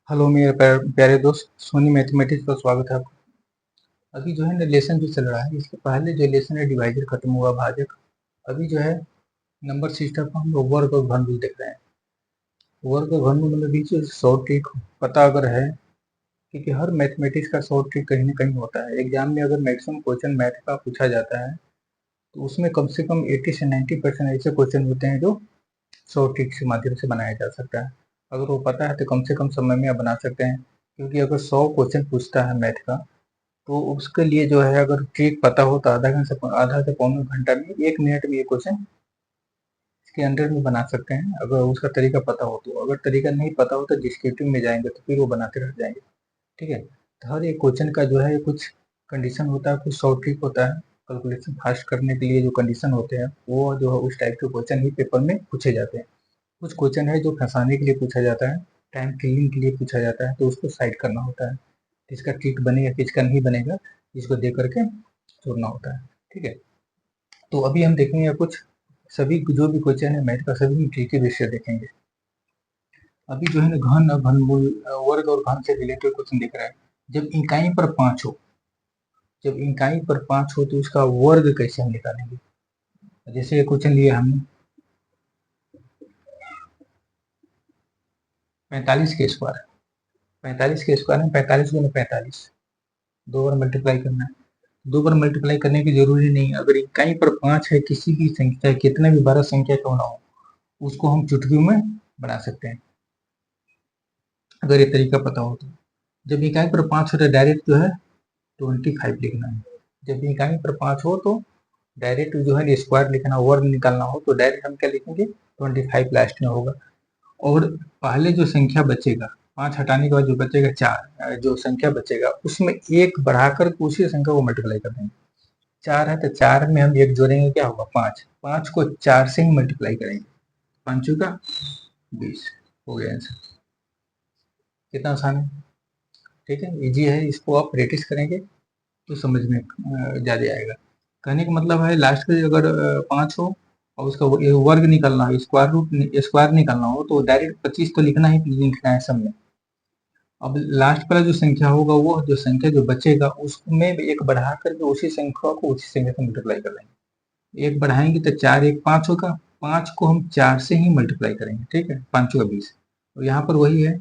Hello मेरे प्यारे दोस्त, सोनी मैथमेटिक्स का स्वागत है आपका। अभी जो है ना लेसन जो चल रहा है, इसके पहले जो लेसन है डिवाइजर खत्म हुआ, भाजक। अभी जो है नंबर सिस्टम पर हम लोग वर्ग और घनमूल देख रहे हैं। वर्ग और घनमूल में बीच शॉर्ट ट्रिक पता अगर है, क्योंकि हर मैथमेटिक्स का शॉर्ट ट्रिक कहीं ना कहीं होता है। एग्जाम में अगर मैक्सिमम क्वेश्चन मैथ का पूछा जाता है तो उसमें कम से कम 80 से 90% ऐसे क्वेश्चन होते हैं जो शॉर्ट ट्रिक के माध्यम से बनाया जा सकता है। अगर वो पता है तो कम से कम समय में आप बना सकते हैं, क्योंकि अगर 100 क्वेश्चन पूछता है मैथ का तो उसके लिए जो है अगर ट्रिक पता हो तो आधा से पौने घंटा में 1 मिनट में ये क्वेश्चन इसके अंडर में बना सकते हैं, अगर उसका तरीका पता हो तो। अगर तरीका नहीं पता हो तो डिस्क्रिप्टिव में जाएंगे तो फिर वो बनाते रह जाएंगे। ठीक है, तो हर एक क्वेश्चन का जो है कुछ कंडीशन होता है, कुछ शॉर्ट ट्रिक होता है। कैलकुलेशन फास्ट करने के लिए जो कंडीशन होते हैं वो जो है उस टाइप के क्वेश्चन ही पेपर में पूछे जाते हैं। कुछ क्वेश्चन है जो फंसाने के लिए पूछा जाता है, टाइम किलिंग के लिए पूछा जाता है, तो उसको साइड करना होता है। किसका ट्रिक बनेगा किसका नहीं बनेगा इसको देख करके छोड़ना होता है। ठीक है, तो अभी हम देखेंगे कुछ सभी जो भी क्वेश्चन है मैथ का सभी हम ट्रिक के विषय देखेंगे। अभी जो है ना घन और घनमूल वर्ग और घन से रिलेटेड क्वेश्चन दिख रहा है। जब इकाई पर 5 हो, जब इकाई पर 5 हो तो उसका वर्ग कैसे हम निकालेंगे। जैसे क्वेश्चन लिया हमने 45 के स्क्वायर, 45 के स्क्वायर में 45 गुना 45 दो बार मल्टीप्लाई करना है। दो बार मल्टीप्लाई करने की जरूरी नहीं, अगर इकाई पर 5 है किसी भी संख्या, कितना भी बड़ा संख्या क्यों ना हो, उसको हम चुटकियों में बना सकते हैं अगर ये तरीका पता हो तो। जब इकाई पर 5 हो तो डायरेक्ट जो है 25 लिखना है। जब इकाई पर 5 हो तो डायरेक्ट जो है स्क्वायर लिखना, वर्ग निकालना हो तो डायरेक्ट हम क्या लिखेंगे 25 लास्ट में होगा। और पहले जो संख्या बचेगा 5 हटाने के बाद जो बचेगा 4, जो संख्या बचेगा उसमें एक बढ़ाकर उसी संख्या को मल्टीप्लाई कर देंगे। 4 है तो 4 में हम एक जोड़ेंगे, क्या होगा 5, 5 को 4 से ही मल्टीप्लाई करेंगे, 5 का 20 हो गया आंसर। कितना आसान है, ठीक है, इजी है। इसको आप प्रैक्टिस करेंगे तो समझ में ज़्यादा आएगा। कहने का मतलब है लास्ट में अगर 5 हो और उसका वर्ग निकालना हो, स्क्वायर निकालना हो तो डायरेक्ट 25 तो लिखना है सब में। अब लास्ट वाला जो संख्या होगा वो जो संख्या जो बचेगा उसमें एक बढ़ा करके उसी संख्या को उसी संख्या से मल्टीप्लाई कर देंगे। एक बढ़ाएंगे तो 4 1 5 होगा, 5 को हम 4 से ही मल्टीप्लाई करेंगे। ठीक है, 5 का 20। और यहाँ पर वही है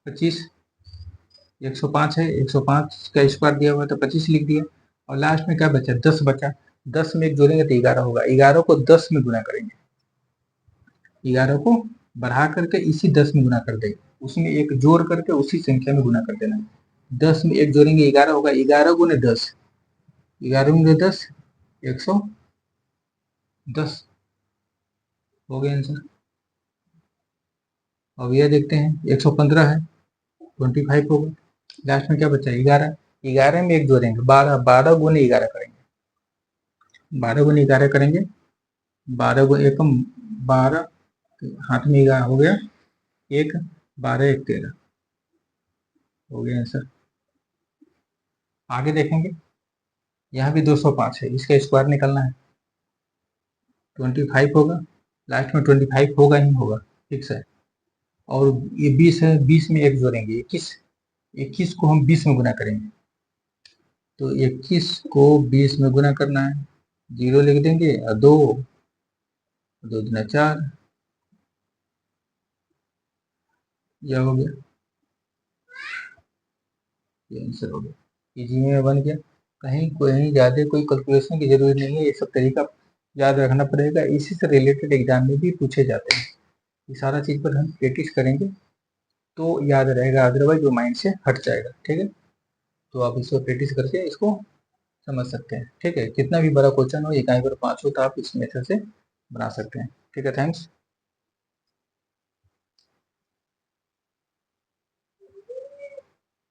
25, 105 है, 105 का स्क्वायर दिया हुआ तो 25 लिख दिया। और लास्ट में क्या बचा 10 बचा, 10 में एक जोड़ेंगे तो 11 होगा, 11 को 10 में गुना करेंगे, 11 को बढ़ा करके इसी 10 में गुना कर देंगे, उसमें एक जोड़ करके उसी संख्या में गुना कर देना। 10 में एक जोड़ेंगे 11 होगा, 11 गुने 10, 11 गुने 10 110 हो गया आंसर। अब यह देखते हैं 115 है, 25 होगा। लास्ट में क्या बचा 11, 11 में एक जोड़ेंगे 12, 12 गुने 11 करेंगे, 12 गुने 11 करेंगे, 12 गुने एकम 12, हाथ में 11 हो गया, एक 12 1 13 हो गया आंसर। आगे देखेंगे, यहाँ भी 205 है, इसका स्क्वायर निकालना है, 25 होगा, लास्ट में 25 होगा ही होगा, फिक्स है। और ये 20 है, 20 में एक जोड़ेंगे 21, 21 को हम 20 में गुना करेंगे, तो 21 को 20 में गुना करना है, 0 लिख देंगे और 2 2 दूना 4, यह हो गया, ये आंसर हो गया। इजी में बन गया, कहीं ज़्यादा कोई कैलकुलेशन की जरूरत नहीं है, ये सब तरीका याद रखना पड़ेगा, इसी से रिलेटेड एग्जाम में भी पूछे जाते हैं। ये सारा चीज़ पर हम प्रैक्टिस करेंगे तो याद रहेगा, अदरवाइज वो माइंड से हट जाएगा। ठीक है, तो आप इसको प्रैक्टिस करके इसको समझ सकते हैं। ठीक है, कितना भी बड़ा क्वेश्चन हो, इकाई पर 5 हो तो आप इस मेथड से बना सकते हैं। ठीक है, थैंक्स।